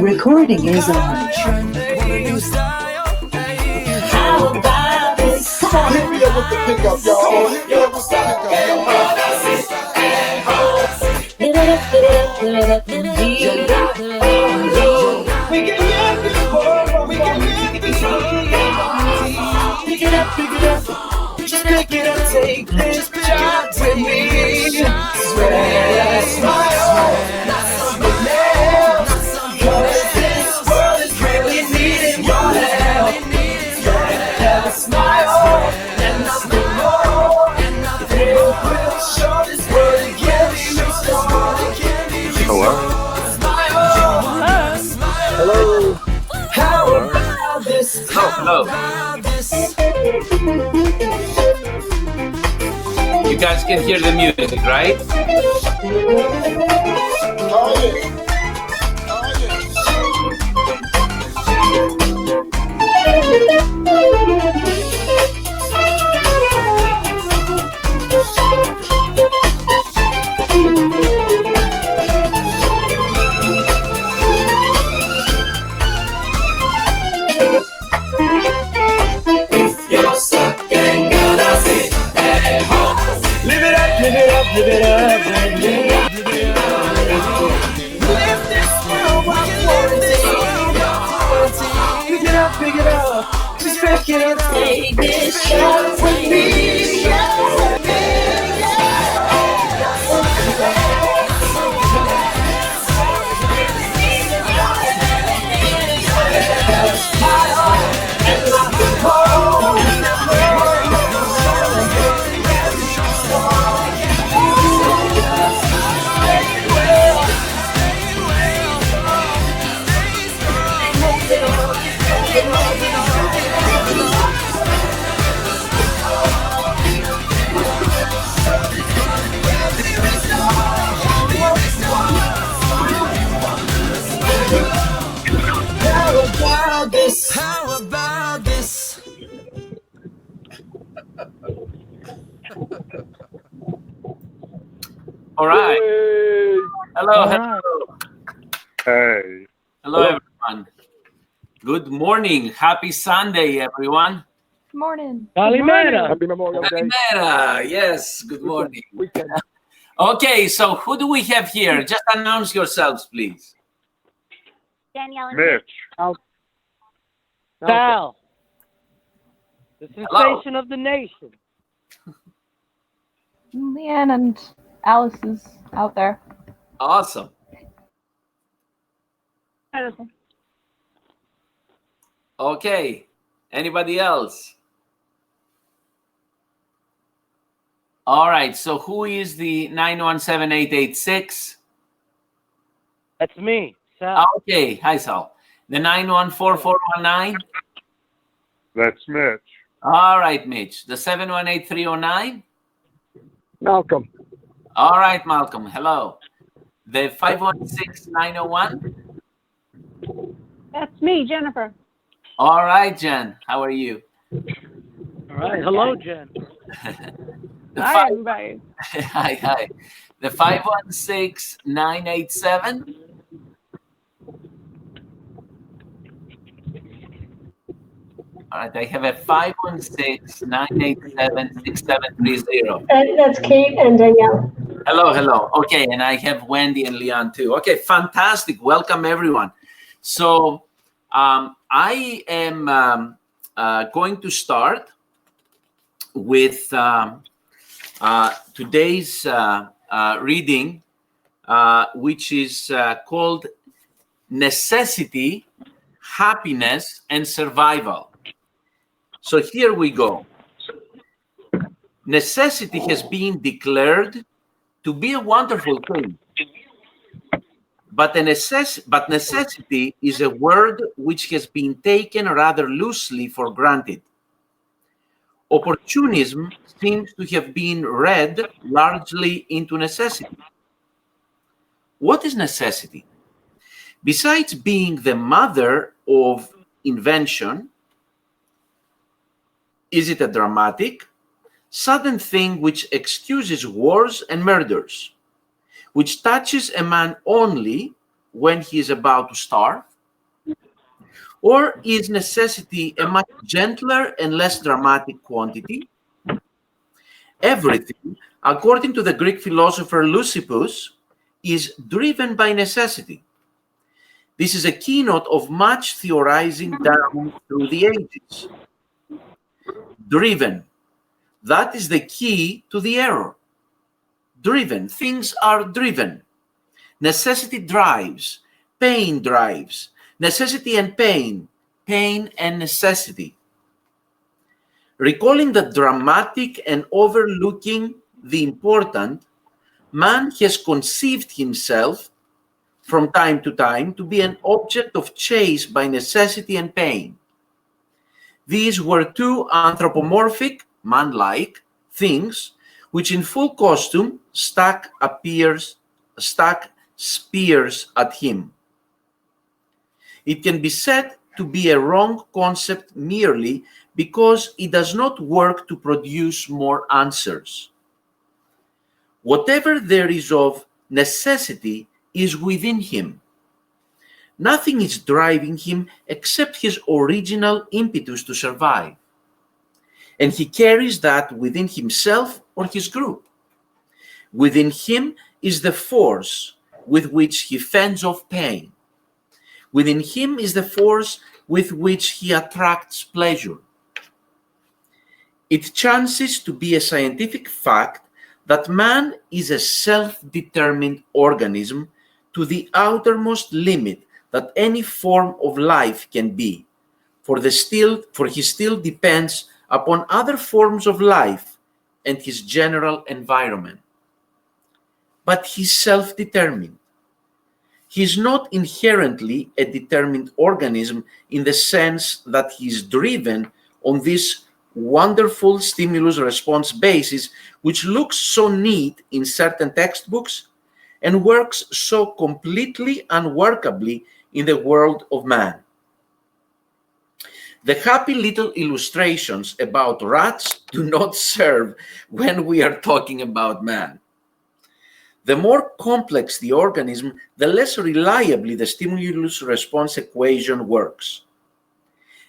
Recording is on. How about this? Come on, hit me up with the pickup, y'all. Hit me up with the pickup, We can live this world, we can live this world. Pick it up, just pick it up, take this job with me. Swear, smile, not something else. 'Cause this world is really needing your help. Yeah, smile, and nothing more. It will show this world again, you strong. Hello? Hello. How about this? Hello. You guys can hear the music, right? Oh, yeah. You're stuck and gonna sit at home. Live it up, live it up, live it up, live it up. Live this world while quarantine. Pick it up, just pick it up. Take this shot with me. How about this? All right. Hey. Hello, hello. Hey. Hello, everyone. Good morning. Happy Sunday, everyone. Morning. Kalimera. Happy Memorial Day. Kalimera. Yes, good morning. Weekend. Okay, so who do we have here? Just announce yourselves, please. Danielle and Mitch. Sal. The Hello. sensation of the nation. Leanne and Alice is out there. Awesome. Okay. Anybody else? All right. So who is the 917886? That's me, Sal. Okay. Hi, Sal. The 914419? That's Mitch. All right, Mitch. The 718309? Malcolm. All right, Malcolm. Hello. The 516901? That's me, Jennifer. All right, Jen. How are you? All right. Hello, Jen. The Hi, everybody. Hi. The 516987? All right, I have a 516-987-6730. That's Kate and Danielle. Hello. Okay, and I have Wendy and Leon too. Okay, fantastic. Welcome, everyone. So I am going to start with today's reading, which is called Necessity, Happiness, and Survival. So here we go. Necessity has been declared to be a wonderful thing. But necessity is a word which has been taken rather loosely for granted. Opportunism seems to have been read largely into necessity. What is necessity? Besides being the mother of invention, is it a dramatic, sudden thing which excuses wars and murders, which touches a man only when he is about to starve? Or is necessity a much gentler and less dramatic quantity? Everything, according to the Greek philosopher Leucippus, is driven by necessity. This is a keynote of much theorizing down through the ages. Driven. That is the key to the error. Driven. Things are driven. Necessity drives. Pain drives. Necessity and pain. Pain and necessity. Recalling the dramatic and overlooking the important, man has conceived himself from time to time to be an object of chase by necessity and pain. These were two anthropomorphic, man-like things which in full costume stuck spears at him. It can be said to be a wrong concept merely because it does not work to produce more answers. Whatever there is of necessity is within him. Nothing is driving him except his original impetus to survive. And he carries that within himself or his group. Within him is the force with which he fends off pain. Within him is the force with which he attracts pleasure. It chances to be a scientific fact that man is a self-determined organism to the outermost limit that any form of life can be, for he still depends upon other forms of life and his general environment. But he's self-determined. He is not inherently a determined organism in the sense that he is driven on this wonderful stimulus-response basis, which looks so neat in certain textbooks and works so completely unworkably in the world of man. The happy little illustrations about rats do not serve when we are talking about man. The more complex the organism, the less reliably the stimulus-response equation works.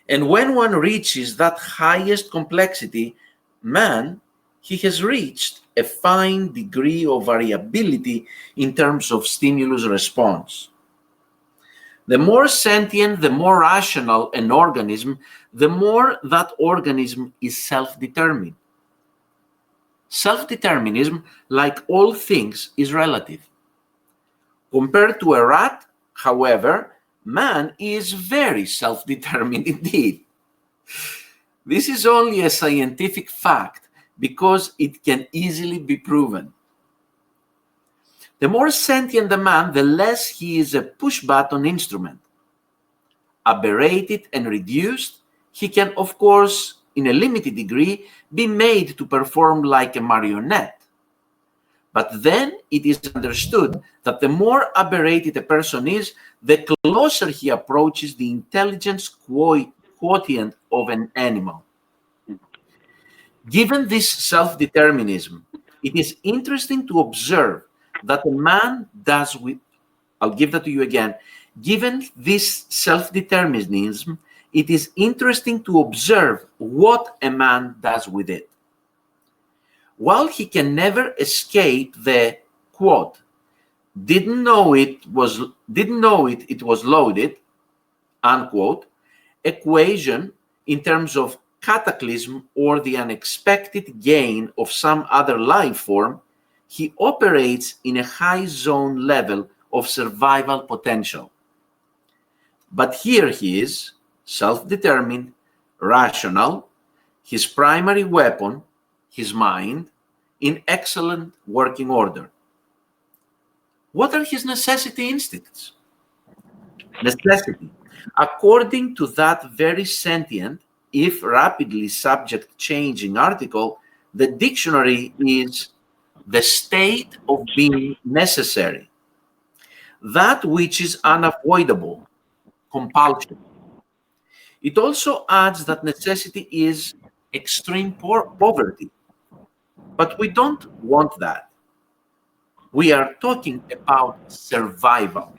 And when one reaches that highest complexity, man, he has reached a fine degree of variability in terms of stimulus response. The more sentient, the more rational an organism, the more that organism is self-determined. Self-determinism, like all things, is relative. Compared to a rat, however, man is very self-determined indeed. This is only a scientific fact because it can easily be proven. The more sentient the man, the less he is a push-button instrument. Aberrated and reduced, he can, of course, in a limited degree, be made to perform like a marionette. But then it is understood that the more aberrated a person is, the closer he approaches the intelligence quotient of an animal. Given this self-determinism, it is interesting to observe that a man does with, I'll give that to you again. Given this self-determinism, it is interesting to observe what a man does with it. While he can never escape the, quote, didn't know it was loaded, unquote, equation in terms of cataclysm or the unexpected gain of some other life form, he operates in a high zone level of survival potential. But here he is, self-determined, rational, his primary weapon, his mind, in excellent working order. What are his necessity instincts? Necessity. According to that very sentient, if rapidly subject-changing article, the dictionary is the state of being necessary, that which is unavoidable, compulsion. It also adds that necessity is extreme poverty, but we don't want that. We are talking about survival.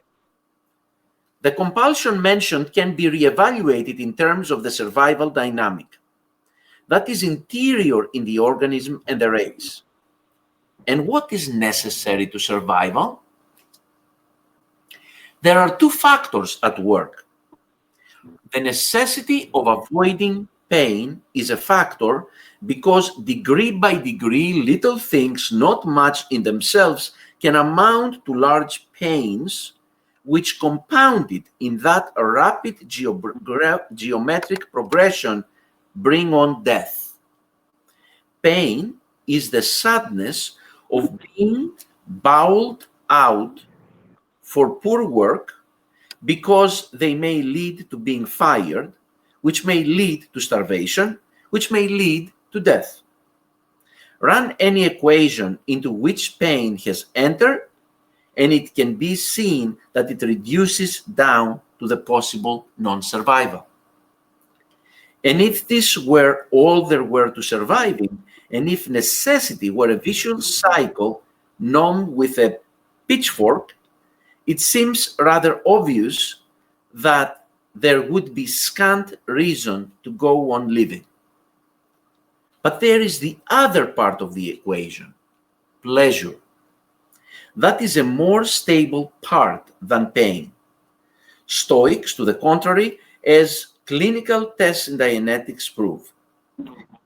The compulsion mentioned can be reevaluated in terms of the survival dynamic that is interior in the organism and the race. And what is necessary to survival? There are two factors at work. The necessity of avoiding pain is a factor because degree by degree, little things not much in themselves can amount to large pains, which compounded in that rapid geometric progression bring on death. Pain is the sadness of being bowled out for poor work because they may lead to being fired, which may lead to starvation, which may lead to death. Run any equation into which pain has entered, and it can be seen that it reduces down to the possible non-survival. And if this were all there were to surviving, and if necessity were a vicious cycle known with a pitchfork, it seems rather obvious that there would be scant reason to go on living. But there is the other part of the equation, pleasure. That is a more stable part than pain. Stoics, to the contrary, as clinical tests in Dianetics prove.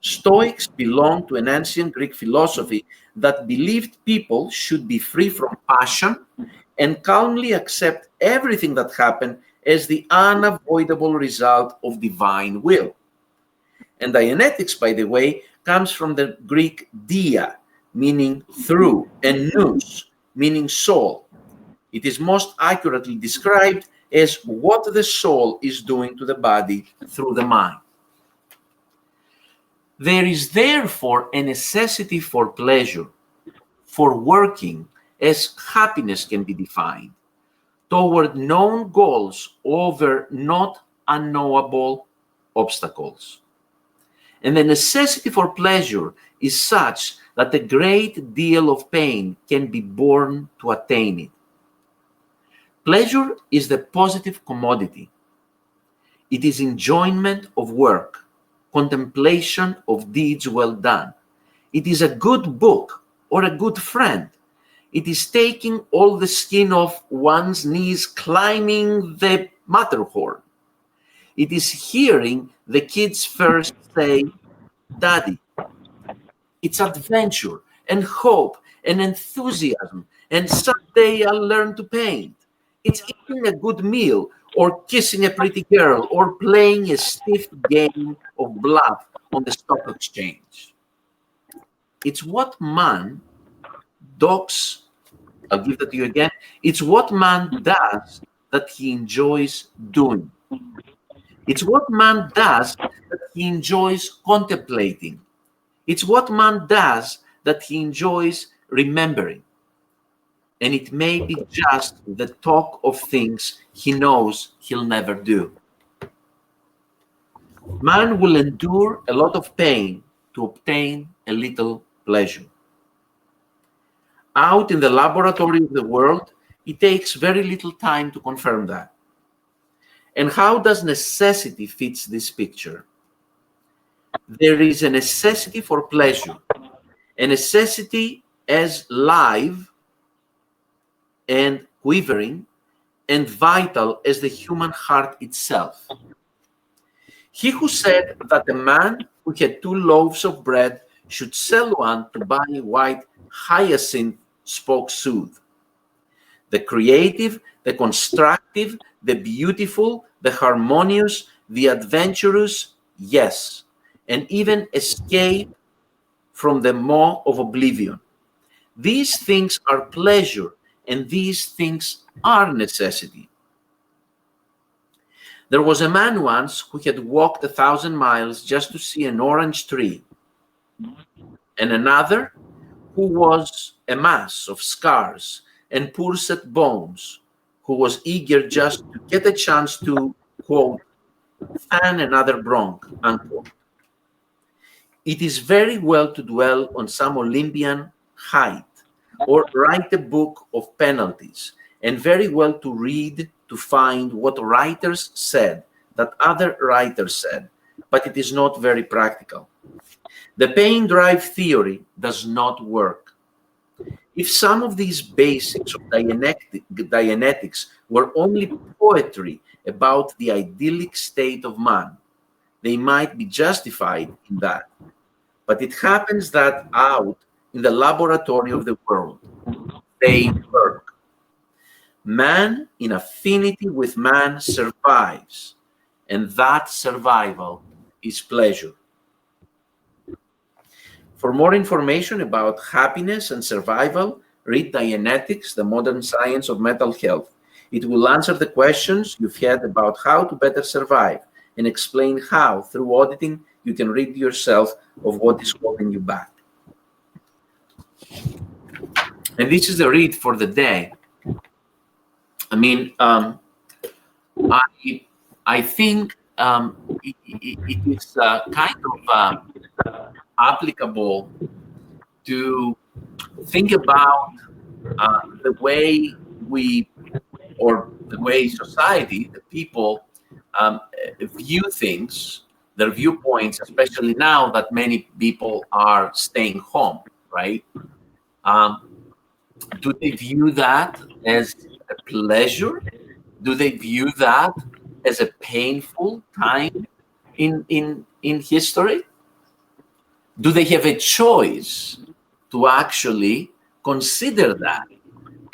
Stoics belong to an ancient Greek philosophy that believed people should be free from passion and calmly accept everything that happened as the unavoidable result of divine will. And Dianetics, by the way, comes from the Greek dia, meaning through, and nous, meaning soul. It is most accurately described as what the soul is doing to the body through the mind. There is therefore a necessity for pleasure, for working as happiness can be defined, toward known goals over not unknowable obstacles. And the necessity for pleasure is such that a great deal of pain can be borne to attain it. Pleasure is the positive commodity. It is enjoyment of work, contemplation of deeds well done. It is a good book or a good friend. It is taking all the skin off one's knees climbing the Matterhorn. It is hearing the kids first say, "Daddy." It's adventure and hope and enthusiasm, and someday I'll learn to paint. It's eating a good meal or kissing a pretty girl or playing a stiff game of bluff on the stock exchange. It's what man does. I'll give that to you again. It's what man does that he enjoys doing. It's what man does that he enjoys contemplating. It's what man does that he enjoys remembering. And it may be just the talk of things he knows he'll never do. Man will endure a lot of pain to obtain a little pleasure. Out in the laboratory of the world, it takes very little time to confirm that. And how does necessity fit this picture? There is a necessity for pleasure, a necessity as live and quivering and vital as the human heart itself. He who said that a man who had 2 loaves of bread should sell one to buy white hyacinth spoke sooth. The creative, the constructive, the beautiful, the harmonious, the adventurous, yes, and even escape from the maw of oblivion. These things are pleasure, and these things are necessity. There was a man once who had walked 1,000 miles just to see an orange tree, and another who was a mass of scars and poor set bones, who was eager just to get a chance to, quote, fan another bronc, unquote. It is very well to dwell on some Olympian height or write a book of penalties and very well to read to find what writers said that other writers said, but it is not very practical. The pain drive theory does not work. If some of these basics of Dianetics were only poetry about the idyllic state of man, they might be justified in that. But it happens that out in the laboratory of the world, they work. Man in affinity with man survives, and that survival is pleasure. For more information about happiness and survival, read Dianetics, the Modern Science of Mental Health. It will answer the questions you've had about how to better survive and explain how, through auditing, you can rid yourself of what is holding you back. And this is the read for the day. I mean, I think it is kind of applicable to think about the way we, or the way society, the people view things, their viewpoints, especially now that many people are staying home, right? Do they view that as a pleasure? Do they view that as a painful time in history? Do they have a choice to actually consider that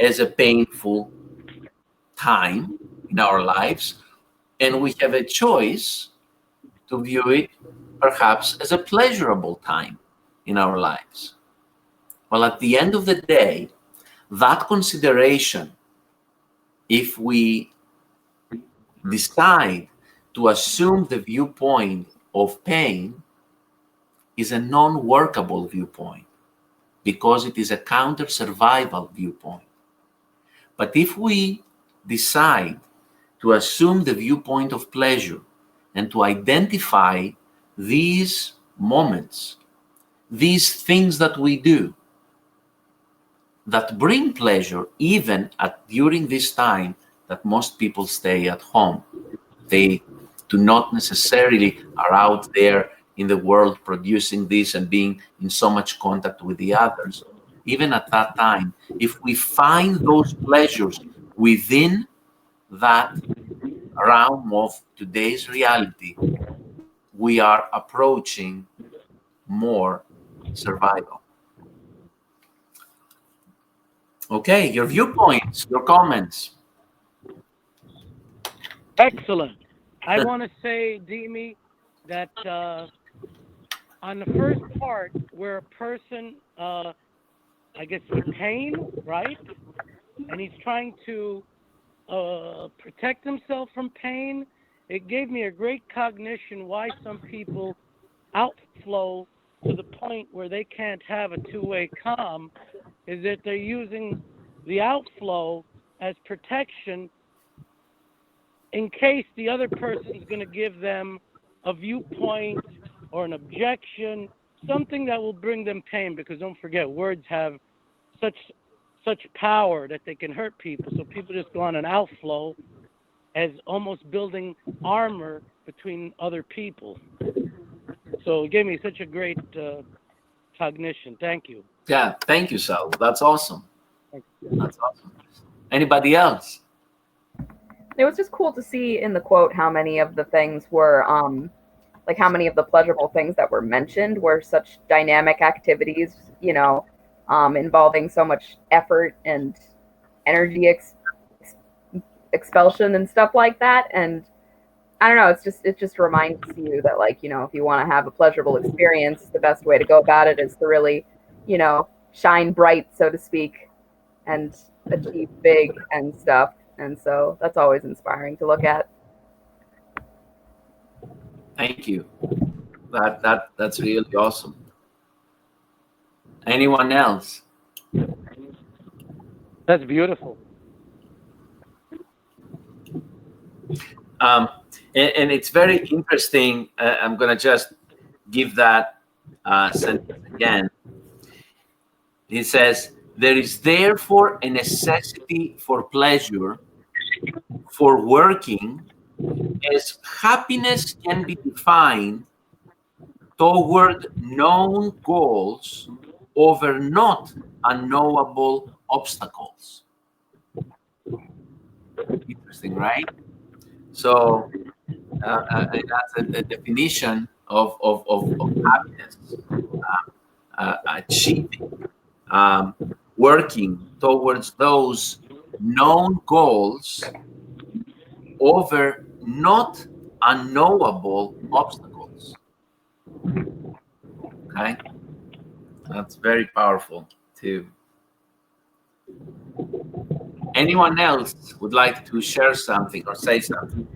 as a painful time in our lives? And we have a choice to view it perhaps as a pleasurable time in our lives. Well, at the end of the day, that consideration, if we decide to assume the viewpoint of pain, is a non-workable viewpoint because it is a counter-survival viewpoint. But if we decide to assume the viewpoint of pleasure and to identify these moments, these things that we do that bring pleasure even during this time that most people stay at home. They do not necessarily are out there in the world producing this and being in so much contact with the others. Even at that time, if we find those pleasures within that realm of today's reality, we are approaching more survival. Okay, your viewpoints, your comments. Excellent. I want to say, Dimi, that on the first part where a person, I guess, in pain, right? And he's trying to protect himself from pain, it gave me a great cognition why some people outflow to the point where they can't have a two-way calm, is that they're using the outflow as protection in case the other person's going to give them a viewpoint or an objection, something that will bring them pain, because don't forget, words have such power that they can hurt people. So people just go on an outflow as almost building armor between other people. So it gave me such a great cognition. Thank you. Yeah, thank you, Sal. That's awesome. That's awesome. Anybody else? It was just cool to see in the quote how many of the things were, like how many of the pleasurable things that were mentioned were such dynamic activities, you know, involving so much effort and energy expulsion and stuff like that. And I don't know, it just reminds you that, like, you know, if you want to have a pleasurable experience, the best way to go about it is to really, you know, shine bright, so to speak, and achieve big and stuff. And so that's always inspiring to look at. Thank you. That's really awesome. Anyone else? That's beautiful. And it's very interesting. I'm going to just give that sentence again. He says, There is therefore a necessity for pleasure, for working, as happiness can be defined toward known goals over not unknowable obstacles. Interesting, right? So that's a definition of happiness. Achieving, working towards those known goals over not unknowable obstacles. Okay, that's very powerful too. Anyone else would like to share something or say something?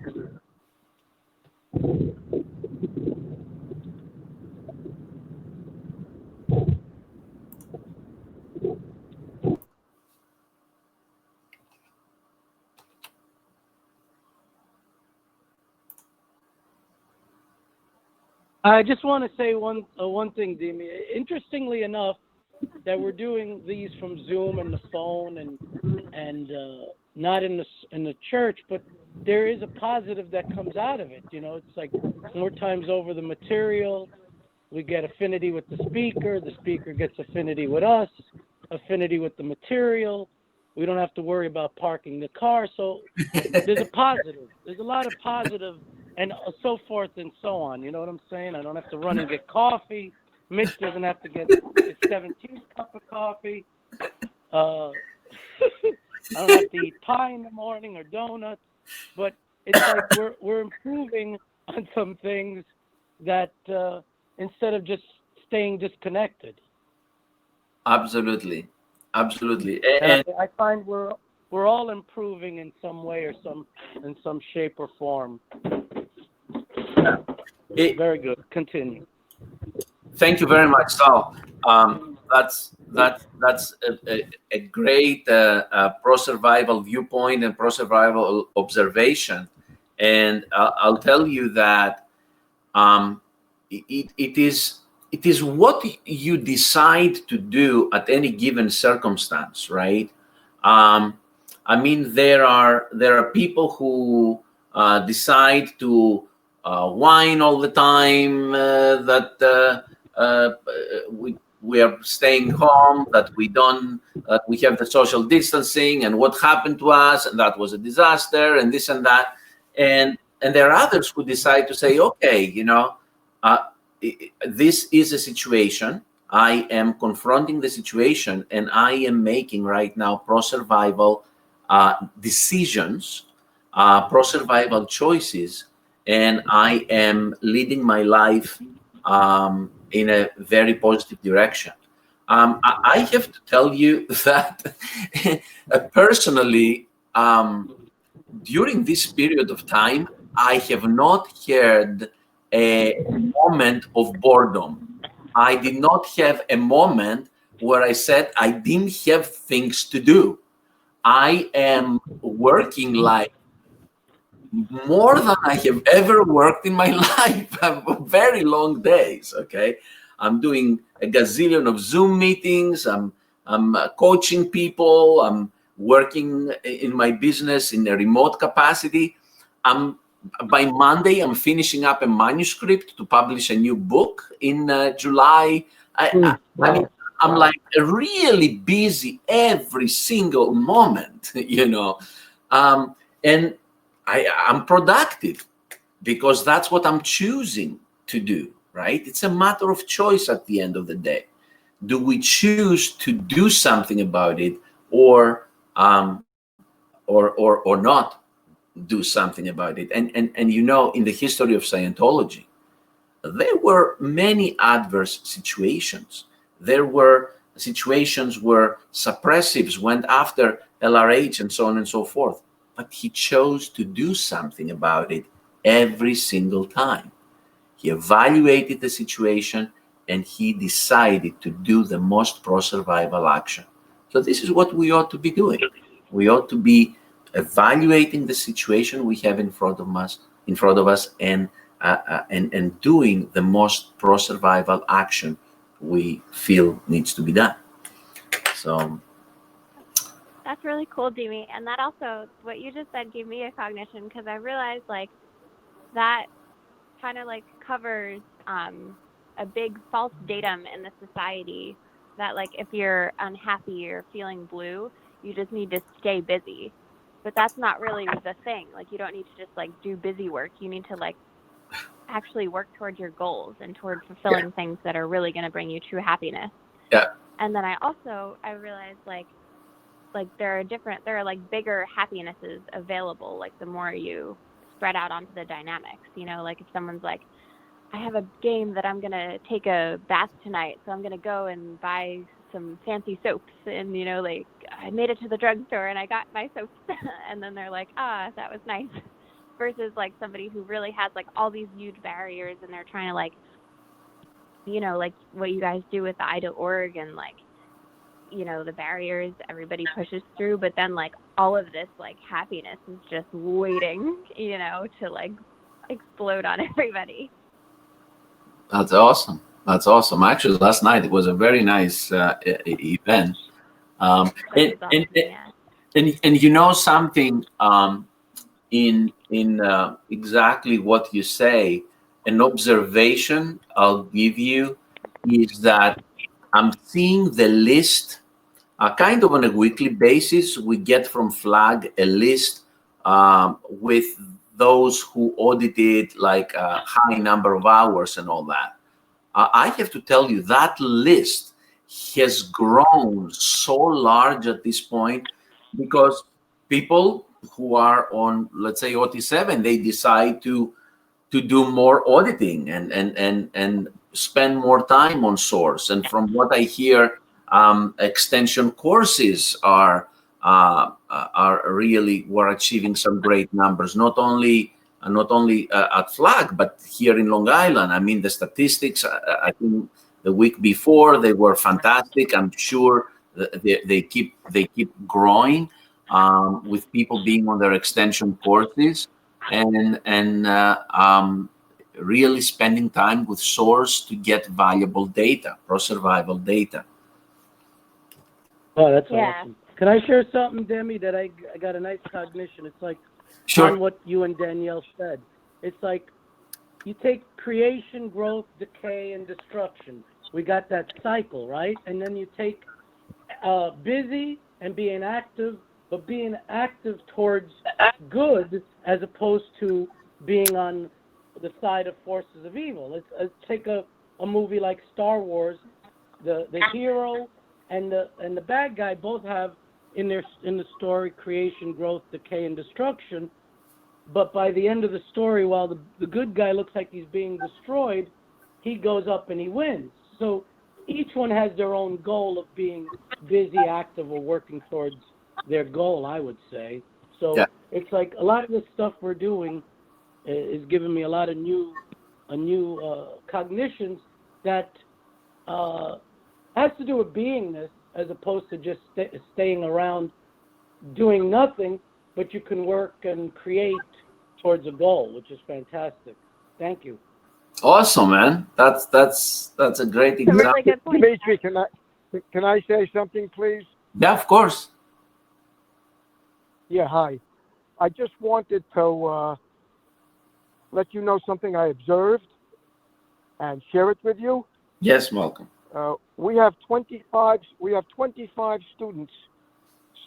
I just want to say one thing, Dimi. Interestingly enough, that we're doing these from Zoom and the phone and not in the church, but there is a positive that comes out of it. You know, it's like more times over the material, we get affinity with the speaker gets affinity with us, affinity with the material. We don't have to worry about parking the car. So there's a positive. There's a lot of positive and so forth and so on. You know what I'm saying? I don't have to run and get coffee. Mitch doesn't have to get his 17th cup of coffee. I don't have to eat pie in the morning or donuts. But it's like we're improving on some things that instead of just staying disconnected. Absolutely. And I find we're all improving in some way or in some shape or form. Very good. Continue. Thank you very much, Sal. That's a great pro-survival viewpoint and pro-survival observation. And I'll tell you that it is what you decide to do at any given circumstance, right? I mean, there are people who decide to whine all the time that we are staying home, that we have the social distancing, and what happened to us, and that was a disaster, and this and that, and there are others who decide to say, okay, you know, this is a situation. I am confronting the situation, and I am making right now pro-survival decisions, pro-survival choices, and I am leading my life in a very positive direction. I have to tell you that personally, during this period of time, I have not heard a moment of boredom. I did not have a moment where I said I didn't have things to do. I am working like more than I have ever worked in my life. Very long days, okay? I'm doing a gazillion of Zoom meetings. I'm coaching people. I'm working in my business in a remote capacity. By Monday, I'm finishing up a manuscript to publish a new book in July. I mean, I'm like really busy every single moment, you know. And I'm productive because that's what I'm choosing to do, right? It's a matter of choice at the end of the day. Do we choose to do something about it or not do something about it? And you know, in the history of Scientology, there were many adverse situations. There were situations where suppressives went after LRH and so on and so forth. But he chose to do something about it every single time. He evaluated the situation and he decided to do the most pro-survival action. So this is what we ought to be doing. We ought to be evaluating the situation we have in front of us, and doing the most pro-survival action we feel needs to be done. So That's really cool, Demi. And that also, what you just said gave me a cognition, because I realized like that kind of like covers a big false datum in the society that like if you're unhappy or feeling blue, you just need to stay busy. But that's not really the thing. Like you don't need to just like do busy work. You need to like actually work towards your goals and towards fulfilling things that are really going to bring you true happiness. Yeah. And then I realized like there are like bigger happinesses available, like the more you spread out onto the dynamics, you know, like if someone's like, I have a game that I'm going to take a bath tonight, so I'm going to go and buy some fancy soaps, and, you know, like I made it to the drugstore and I got my soaps and then they're like, that was nice, versus like somebody who really has like all these huge barriers and they're trying to like, you know, like what you guys do with the IDA.org and like, you know, the barriers everybody pushes through, but then like all of this like happiness is just waiting, you know, to like explode on everybody. That's awesome. That's awesome. Actually, last night it was a very nice event. And you know something, in exactly what you say, an observation I'll give you is that I'm seeing the list kind of on a weekly basis. We get from FLAG a list with those who audited like a high number of hours and all that. I have to tell you that list has grown so large at this point because people who are on, let's say, OT7, they decide to do more auditing and spend more time on source. And from what I hear, extension courses are really, we're achieving some great numbers, not only at FLAG, but here in Long Island. I mean, the statistics, I think the week before, they were fantastic. I'm sure they keep growing with people being on their extension courses and really spending time with source to get valuable data, pro-survival data. Oh, that's awesome. Can I share something, Demi, that I got a nice cognition? It's like on what you and Danielle said. It's like you take creation, growth, decay, and destruction. We got that cycle, right? And then you take busy and being active, but being active towards good as opposed to being on the side of forces of evil. Let's take a movie like Star Wars. The hero and the bad guy both have in the story creation, growth, decay, and destruction. But by the end of the story, while the good guy looks like he's being destroyed, he goes up and he wins. So each one has their own goal of being busy, active, or working towards their goal, I would say. So it's like a lot of the stuff we're doing is giving me a lot of new cognitions that has to do with beingness as opposed to just staying around doing nothing, but you can work and create towards a goal, which is fantastic. Thank you. Awesome, man. That's a great example. Really good point. Dimitri, can I say something, please? Yeah, of course. Yeah, hi. I just wanted to let you know something I observed and share it with you. Yes, Malcolm. We have 25 students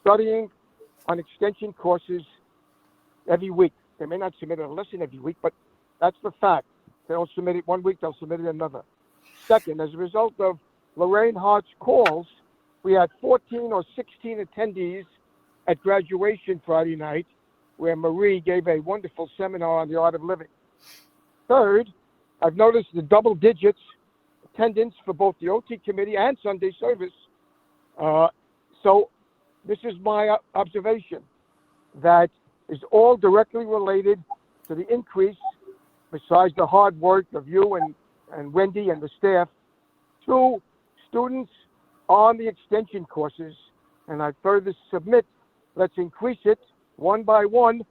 studying on extension courses every week. They may not submit a lesson every week, but that's the fact. They don't submit it one week, they'll submit it another. Second, as a result of Lorraine Hart's calls, we had 14 or 16 attendees at graduation Friday night, where Marie gave a wonderful seminar on the art of living. Third, I've noticed the double digits attendance for both the OT committee and Sunday service. So this is my observation, that is all directly related to the increase, besides the hard work of you and Wendy and the staff, to students on the extension courses. And I further submit, let's increase it one by one,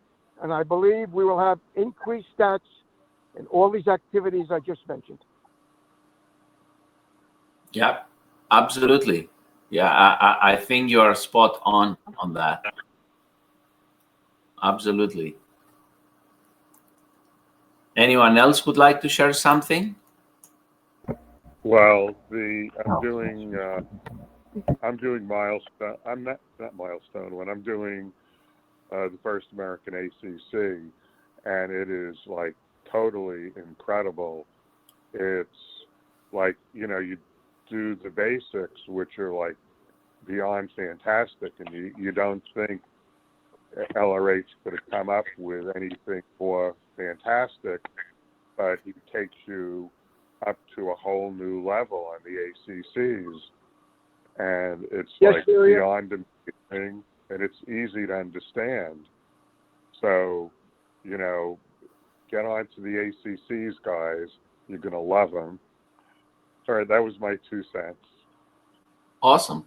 and I believe we will have increased stats in all these activities I just mentioned. Yeah, absolutely. Yeah, I think you are spot on that. Absolutely. Anyone else would like to share something? Well, I'm doing milestone. I'm not milestone when I'm doing the first American ACC, and it is like totally incredible. It's like, you know, you do the basics, which are like beyond fantastic, and you don't think LRH could have come up with anything more fantastic, but he takes you up to a whole new level on the ACCs, and it's like beyond amazing, and it's easy to understand. So, you know, get on to the ACCs, guys. You're going to love them. Sorry, that was my 2 cents. Awesome.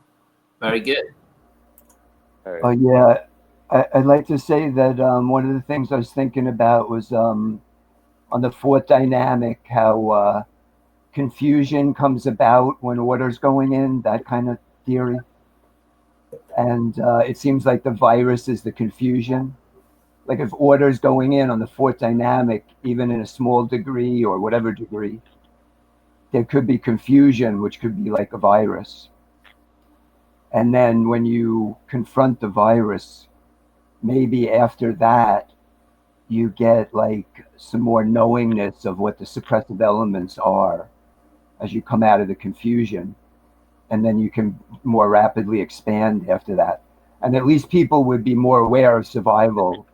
Very good. Hey. Yeah, I'd like to say that one of the things I was thinking about was on the fourth dynamic, how confusion comes about when order's going in, that kind of theory. And it seems like the virus is the confusion. Like if order's going in on the fourth dynamic, even in a small degree or whatever degree, there could be confusion, which could be like a virus. And then when you confront the virus, maybe after that, you get like some more knowingness of what the suppressive elements are as you come out of the confusion. And then you can more rapidly expand after that. And at least people would be more aware of survival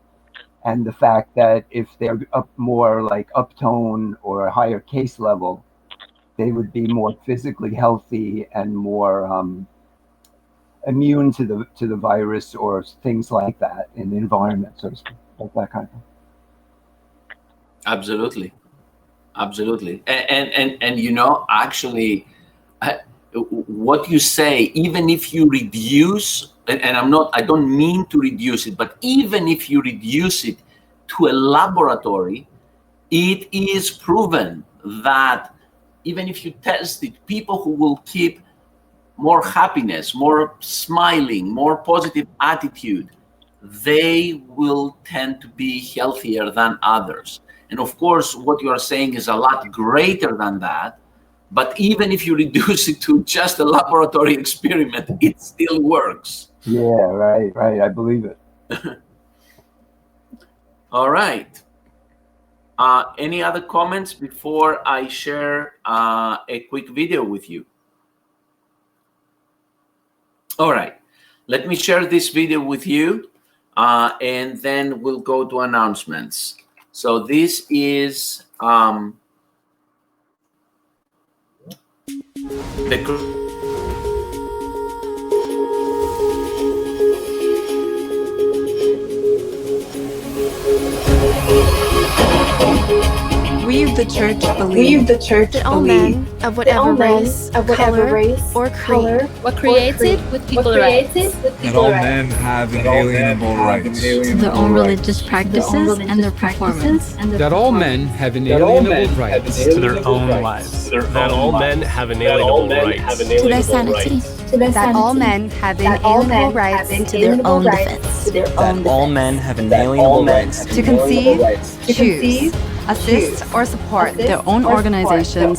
and the fact that if they're up more like uptone or a higher case level, they would be more physically healthy and more immune to the virus or things like that in the environment, so to speak, like that kind of thing. Absolutely. And you know, actually, what you say, even if you reduce, and I don't mean to reduce it, but even if you reduce it to a laboratory, it is proven that even if you test it, people who will keep more happiness, more smiling, more positive attitude, they will tend to be healthier than others. And of course, what you are saying is a lot greater than that. But even if you reduce it to just a laboratory experiment, it still works. Yeah, right. I believe it. All right. Any other comments before I share a quick video with you? All right. Let me share this video with you, and then we'll go to announcements. So this is We of the church believe that all men of whatever race, or color, were created with equal rights. That all men have inalienable rights to their own religious practices and their performance. That all men have inalienable rights to their own lives. That all men have inalienable rights to their sanity. That all men have inalienable rights to their own defense. That all men have inalienable rights to conceive, choose, assist, or support their own organizations,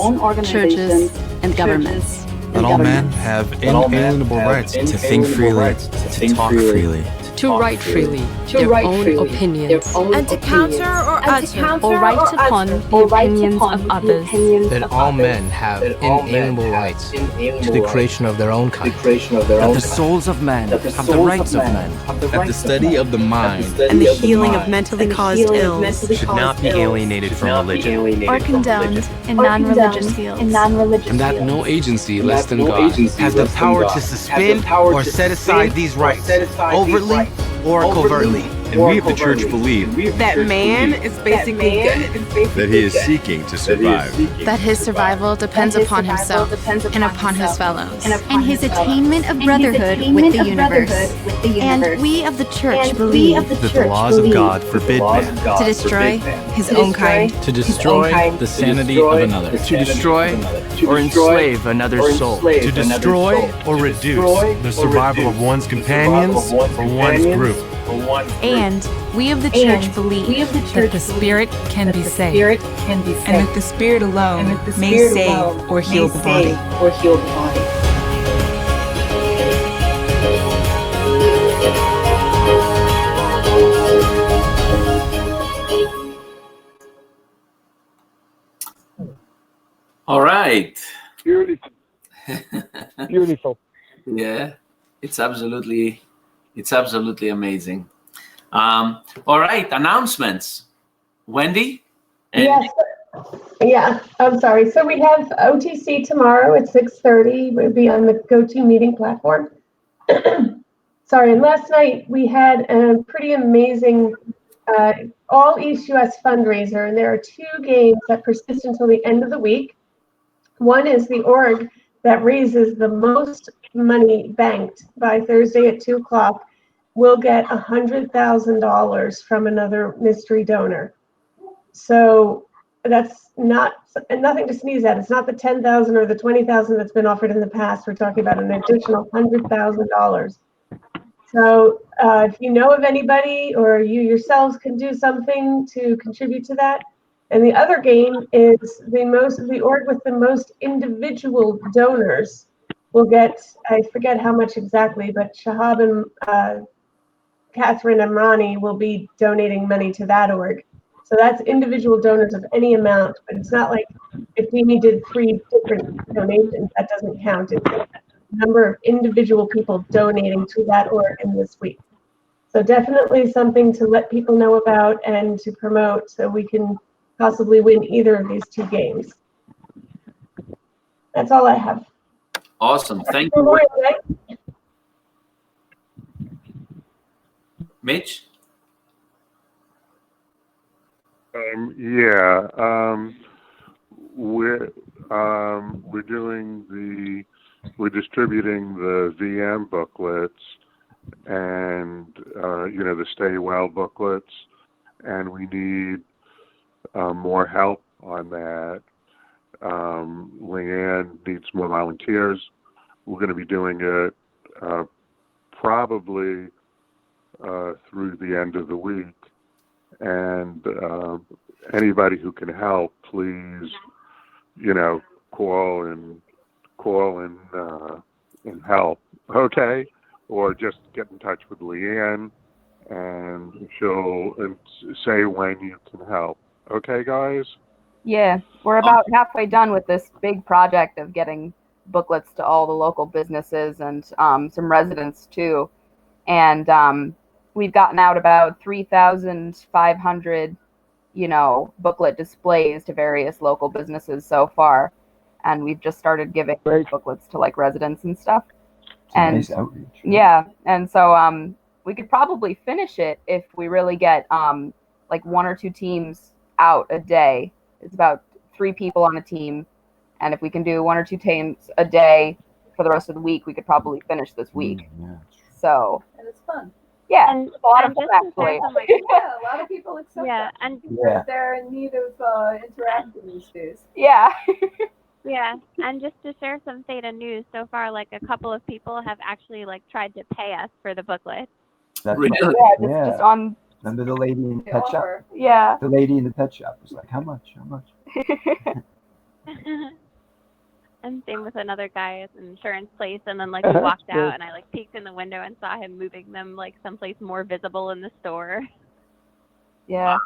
churches, and governments. That all men have inalienable rights to think freely, to talk freely, to write freely their own opinions, and to counter or utter or write upon the opinions of others. That all men have inalienable rights to the creation of their own kind. That the souls of men have the rights of men. That the study of the mind and the healing of mentally caused ills should not be alienated from religion or condoned in non-religious fields. And that no agency less than God has the power to suspend or set aside these rights overtly or covertly. And we of the church believe that man is basically good. that he is seeking to survive. That his survival depends upon himself and upon his fellows. And his attainment of brotherhood with the universe. And we of the church believe that the laws of God forbid man to destroy his own kind. To destroy the sanity of another. To destroy or enslave another's soul. To destroy or reduce the survival of one's companions or one's group. And we of the church believe That the spirit can be saved. And that the spirit alone may save or heal the body. All right. Beautiful. Beautiful. Yeah, it's absolutely amazing. All right, announcements. Wendy? Yes. Yeah, I'm sorry. So we have OTC tomorrow at 6:30. We'll be on the GoToMeeting platform. Sorry, and last night we had a pretty amazing all East US fundraiser, and there are 2 games that persist until the end of the week. One is the org that raises the most money banked by Thursday at 2 o'clock will get $100,000 from another mystery donor. So that's nothing to sneeze at. It's not the $10,000 or the $20,000 that's been offered in the past. We're talking about an additional $100,000. So if you know of anybody or you yourselves can do something to contribute to that. And the other game is the org with the most individual donors will get, I forget how much exactly, but Shahab and Catherine Amrani will be donating money to that org. So that's individual donors of any amount, but it's not like if we did 3 different donations, that doesn't count. It's the number of individual people donating to that org in this week. So definitely something to let people know about and to promote so we can possibly win either of these 2 games. That's all I have. Awesome. Thank you. Memorial Day. Mitch? We're distributing the VM booklets and the Stay Well booklets, and we need more help on that. Leanne needs more volunteers. We're going to be doing it probably through the end of the week. And anybody who can help, please, call and help, okay? Or just get in touch with Leanne, and she'll say when you can help. Okay, guys? Yeah, we're about halfway done with this big project of getting booklets to all the local businesses and some residents too. And we've gotten out about 3,500, booklet displays to various local businesses so far. And we've just started giving booklets to like residents and stuff. And Nice outreach. yeah, and so we could probably finish it if we really get like 1 or 2 teams out a day. It's about 3 people on a team, and if we can do 1 or 2 teams a day for the rest of the week, we could probably finish this week. So And it's fun. yeah, And- it's a lot of and fun just to actually. share some, like, Yeah, a lot of people accept Yeah, that. and Yeah. They're in need of interacting these days. Yeah. yeah, and just to share some Theta news, so far, like a couple of people have actually like tried to pay us for the booklet. That's Really? Yeah, just on. Remember the lady in the They pet shop? offer. Yeah. The lady in the pet shop was like, how much? How much? And same with another guy at an insurance place, and then like we walked out, and I like peeked in the window and saw him moving them like someplace more visible in the store. Yeah.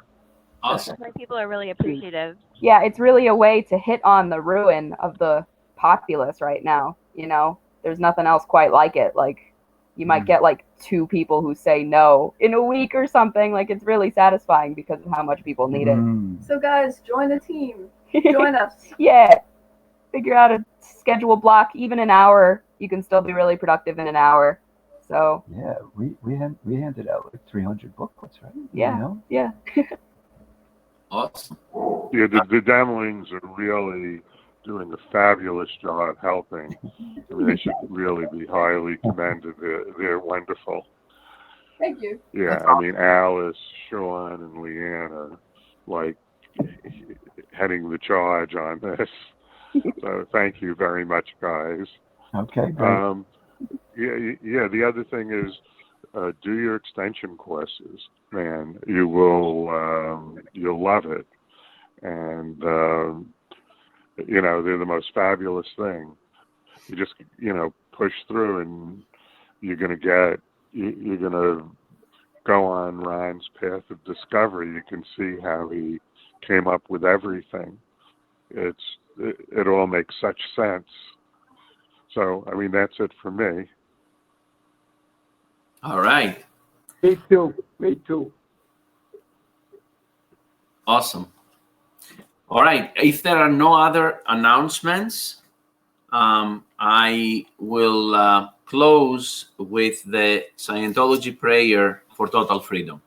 Awesome. Like people are really appreciative. Yeah, it's really a way to hit on the ruin of the populace right now. There's nothing else quite like it. Like, you might get like 2 people who say no in a week or something. Like, it's really satisfying because of how much people need it. So guys, join a team. Join us. Yeah. Figure out a schedule block, even an hour. You can still be really productive in an hour. So Yeah, we handed out like 300 booklets, right? yeah, You know? yeah. Awesome. Yeah, the Demlings are really doing a fabulous job helping. I mean, they should really be highly commended. They're wonderful. Thank you. Yeah, I mean, Alice, Sean, and Leanne are like heading the charge on this. So thank you very much, guys. Okay, great. Yeah. The other thing is, do your extension courses, man. You'll love it, and they're the most fabulous thing. You just push through, and you're gonna go on Ryan's path of discovery. You can see how he came up with everything. It all makes such sense. So, I mean, that's it for me. All right. Me too. Me too. Awesome. All right. If there are no other announcements, I will close with the Scientology prayer for total freedom.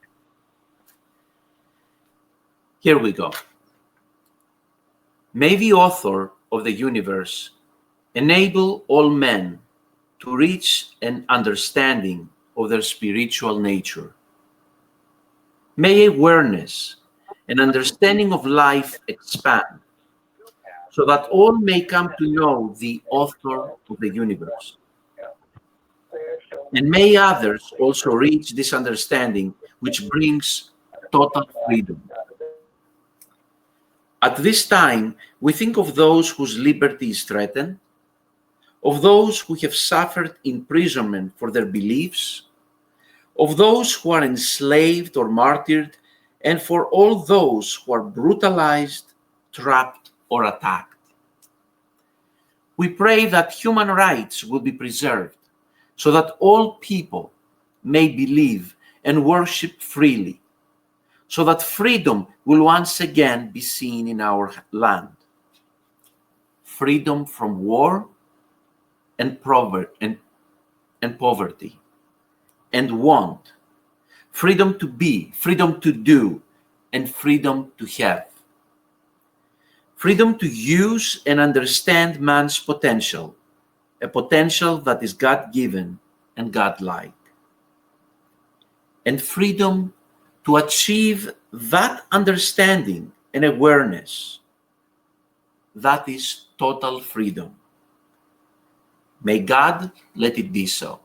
Here we go. May the author of the universe enable all men to reach an understanding of their spiritual nature. May awareness and understanding of life expand so that all may come to know the author of the universe. And may others also reach this understanding, which brings total freedom. At this time, we think of those whose liberty is threatened, of those who have suffered imprisonment for their beliefs, of those who are enslaved or martyred, and for all those who are brutalized, trapped, or attacked. We pray that human rights will be preserved so that all people may believe and worship freely, so that freedom will once again be seen in our land. Freedom from war and poverty and want. Freedom to be, freedom to do, and freedom to have. Freedom to use and understand man's potential, a potential that is God-given and God-like. And freedom to achieve that understanding and awareness. That is total freedom. May God let it be so.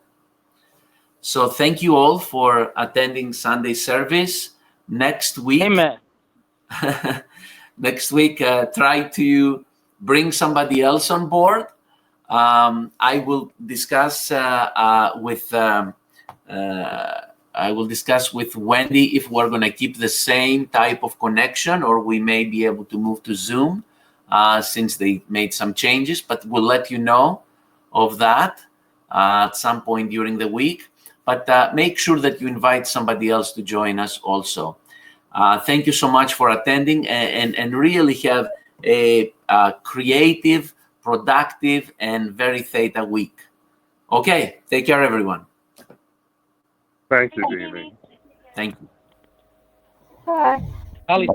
So thank you all for attending Sunday service. Next week, Amen. Next week, try to bring somebody else on board. I will discuss with Wendy if we're going to keep the same type of connection, or we may be able to move to Zoom since they made some changes. But we'll let you know of that at some point during the week. But make sure that you invite somebody else to join us also. Thank you so much for attending, and really have a creative, productive, and very theta week. Okay, take care, everyone. Thank you, Dimi. Thank you. Bye. Alice.